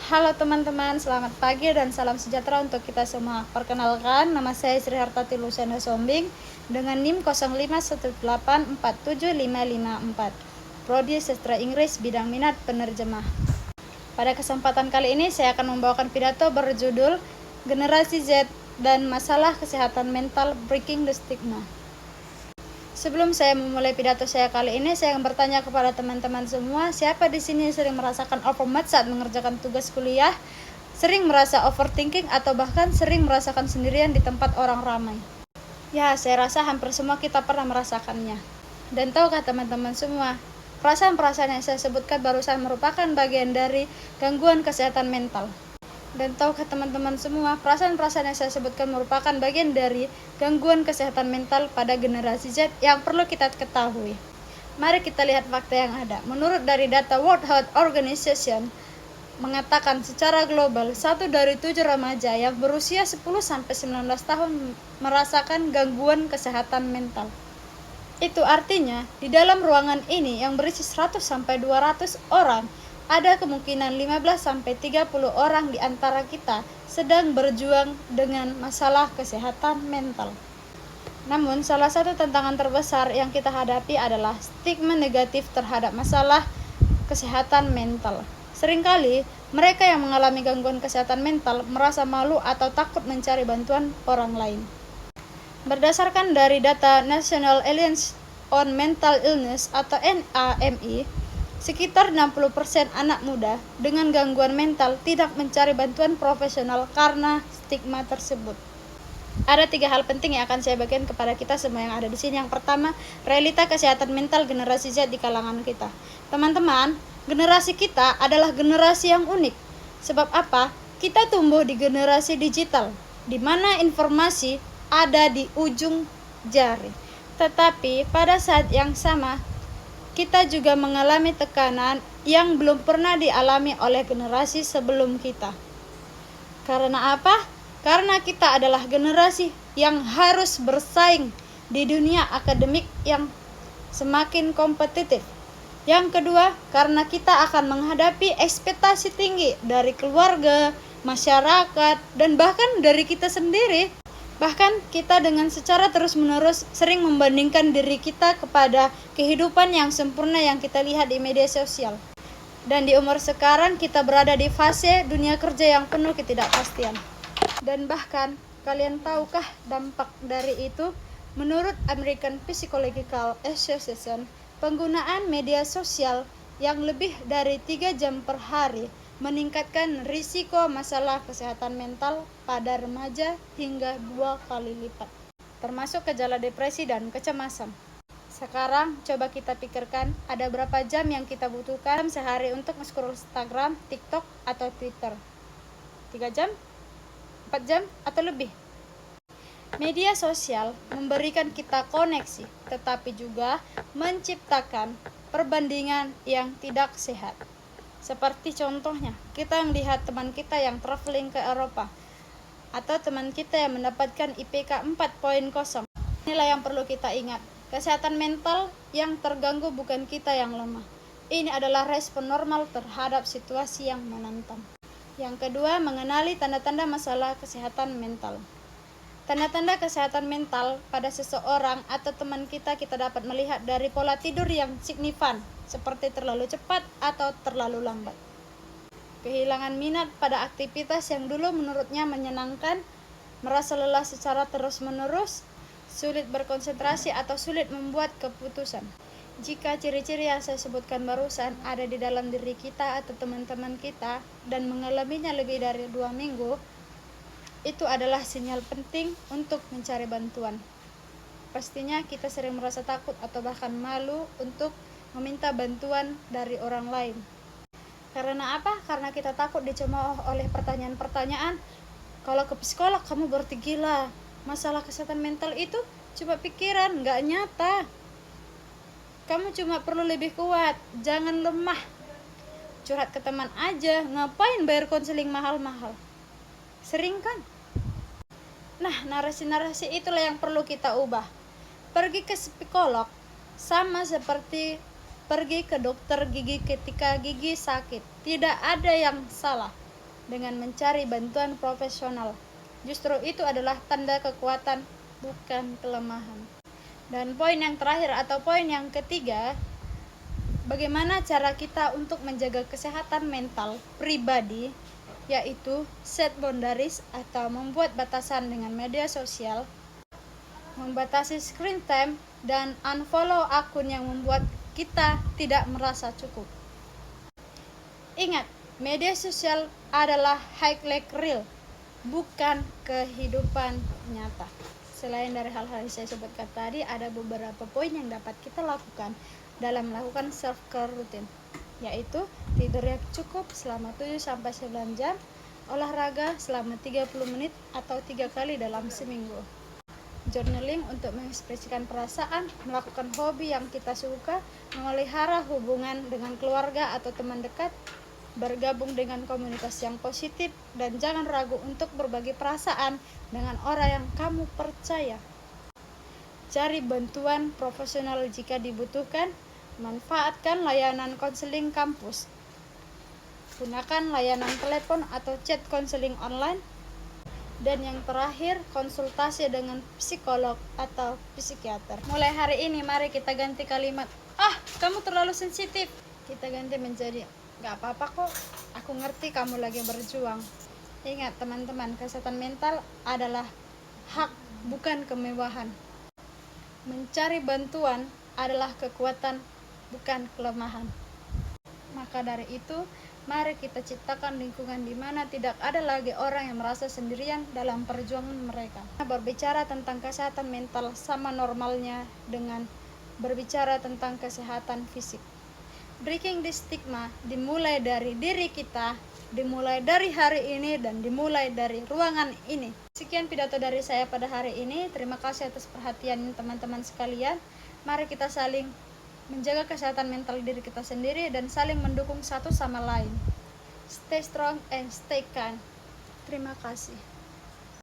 Halo teman-teman, selamat pagi dan salam sejahtera untuk kita semua. Perkenalkan, nama saya Sri Hartati Luciana Sombing dengan NIM 0518475554. Prodi Sastra Inggris bidang minat penerjemah. Pada kesempatan kali ini saya akan membawakan pidato berjudul Generasi Z dan Masalah Kesehatan Mental Breaking the Stigma. Sebelum saya memulai pidato saya kali ini, saya akan bertanya kepada teman-teman semua, siapa di sini sering merasakan overmood saat mengerjakan tugas kuliah, sering merasa overthinking atau bahkan sering merasakan sendirian di tempat orang ramai? Ya, saya rasa hampir semua kita pernah merasakannya. Dan tahukah teman-teman semua, perasaan-perasaan yang saya sebutkan barusan merupakan bagian dari gangguan kesehatan mental. Dan tahukah teman-teman semua, perasaan-perasaan yang saya sebutkan merupakan bagian dari gangguan kesehatan mental pada generasi Z yang perlu kita ketahui. Mari kita lihat fakta yang ada. Menurut dari data World Health Organization, mengatakan secara global, 1 dari 7 remaja yang berusia 10-19 tahun merasakan gangguan kesehatan mental. Itu artinya, di dalam ruangan ini yang berisi 100-200 orang, ada kemungkinan 15-30 orang di antara kita sedang berjuang dengan masalah kesehatan mental. Namun, salah satu tantangan terbesar yang kita hadapi adalah stigma negatif terhadap masalah kesehatan mental. Seringkali, mereka yang mengalami gangguan kesehatan mental merasa malu atau takut mencari bantuan orang lain. Berdasarkan dari data National Alliance on Mental Illness atau NAMI, sekitar 60% anak muda dengan gangguan mental tidak mencari bantuan profesional karena stigma tersebut. Ada 3 hal penting yang akan saya bagikan kepada kita semua yang ada di sini. Yang pertama, realita kesehatan mental generasi Z di kalangan kita. Teman-teman, generasi kita adalah generasi yang unik. Sebab apa? Kita tumbuh di generasi digital, di mana informasi ada di ujung jari. Tetapi pada saat yang sama, kita juga mengalami tekanan yang belum pernah dialami oleh generasi sebelum kita. Karena apa? Karena kita adalah generasi yang harus bersaing di dunia akademik yang semakin kompetitif. Yang kedua, karena kita akan menghadapi ekspektasi tinggi dari keluarga, masyarakat, dan bahkan dari kita sendiri. Bahkan kita dengan secara terus-menerus sering membandingkan diri kita kepada kehidupan yang sempurna yang kita lihat di media sosial. Dan di umur sekarang kita berada di fase dunia kerja yang penuh ketidakpastian. Dan bahkan, kalian tahukah dampak dari itu? Menurut American Psychological Association, penggunaan media sosial yang lebih dari 3 jam per hari meningkatkan risiko masalah kesehatan mental pada remaja hingga 2 kali lipat, termasuk gejala depresi dan kecemasan. Sekarang coba kita pikirkan, ada berapa jam yang kita butuhkan sehari untuk scroll Instagram, TikTok, atau Twitter? 3 jam? 4 jam? Atau lebih? Media sosial memberikan kita koneksi, tetapi juga menciptakan perbandingan yang tidak sehat. Seperti contohnya, kita melihat teman kita yang traveling ke Eropa, atau teman kita yang mendapatkan IPK 4.0. Inilah yang perlu kita ingat. Kesehatan mental yang terganggu bukan kita yang lemah. Ini adalah respon normal terhadap situasi yang menantang. Yang kedua, mengenali tanda-tanda masalah kesehatan mental. Tanda-tanda kesehatan mental pada seseorang atau teman kita dapat melihat dari pola tidur yang signifikan, seperti terlalu cepat atau terlalu lambat. Kehilangan minat pada aktivitas yang dulu menurutnya menyenangkan, merasa lelah secara terus-menerus, sulit berkonsentrasi atau sulit membuat keputusan. Jika ciri-ciri yang saya sebutkan barusan ada di dalam diri kita atau teman-teman kita dan mengalaminya lebih dari 2 minggu, itu adalah sinyal penting untuk mencari bantuan. Pastinya kita sering merasa takut atau bahkan malu untuk meminta bantuan dari orang lain. Karena apa? Karena kita takut dicemooh oleh pertanyaan-pertanyaan. Kalau ke psikolog kamu berarti gila. Masalah kesehatan mental itu cuma pikiran, gak nyata. Kamu cuma perlu lebih kuat, jangan lemah. Curhat ke teman aja, ngapain bayar konseling mahal-mahal? Sering kan? Nah, narasi-narasi itulah yang perlu kita ubah. Pergi ke psikolog sama seperti pergi ke dokter gigi ketika gigi sakit. Tidak ada yang salah. dengan mencari bantuan profesional. Justru itu adalah tanda kekuatan, bukan kelemahan. Dan poin yang terakhir atau poin yang ketiga, bagaimana cara kita untuk menjaga kesehatan mental pribadi, yaitu set boundaries atau membuat batasan dengan media sosial, membatasi screen time, dan unfollow akun yang membuat kita tidak merasa cukup. Ingat, media sosial adalah highlight reel, bukan kehidupan nyata. Selain dari hal-hal yang saya sebutkan tadi, ada beberapa poin yang dapat kita lakukan dalam melakukan self-care rutin, yaitu tidur yang cukup selama 7-9 jam, olahraga selama 30 menit atau 3 kali dalam seminggu, journaling untuk mengekspresikan perasaan, melakukan hobi yang kita suka, memelihara hubungan dengan keluarga atau teman dekat, bergabung dengan komunitas yang positif, dan jangan ragu untuk berbagi perasaan dengan orang yang kamu percaya. Cari bantuan profesional jika dibutuhkan. Manfaatkan layanan konseling kampus. Gunakan layanan telepon atau chat konseling online. Dan yang terakhir, konsultasi dengan psikolog atau psikiater. Mulai hari ini mari kita ganti kalimat, kamu terlalu sensitif. Kita ganti menjadi, gak apa-apa kok, aku ngerti kamu lagi berjuang. Ingat teman-teman, kesehatan mental adalah hak, bukan kemewahan. Mencari bantuan adalah kekuatan, bukan kelemahan. Maka dari itu, mari kita ciptakan lingkungan di mana tidak ada lagi orang yang merasa sendirian dalam perjuangan mereka. Berbicara tentang kesehatan mental sama normalnya dengan berbicara tentang kesehatan fisik. Breaking the stigma dimulai dari diri kita, dimulai dari hari ini, dan dimulai dari ruangan ini. Sekian pidato dari saya pada hari ini. Terima kasih atas perhatian teman-teman sekalian. Mari kita saling menjaga kesehatan mental diri kita sendiri dan saling mendukung satu sama lain. Stay strong and stay kind. Terima kasih.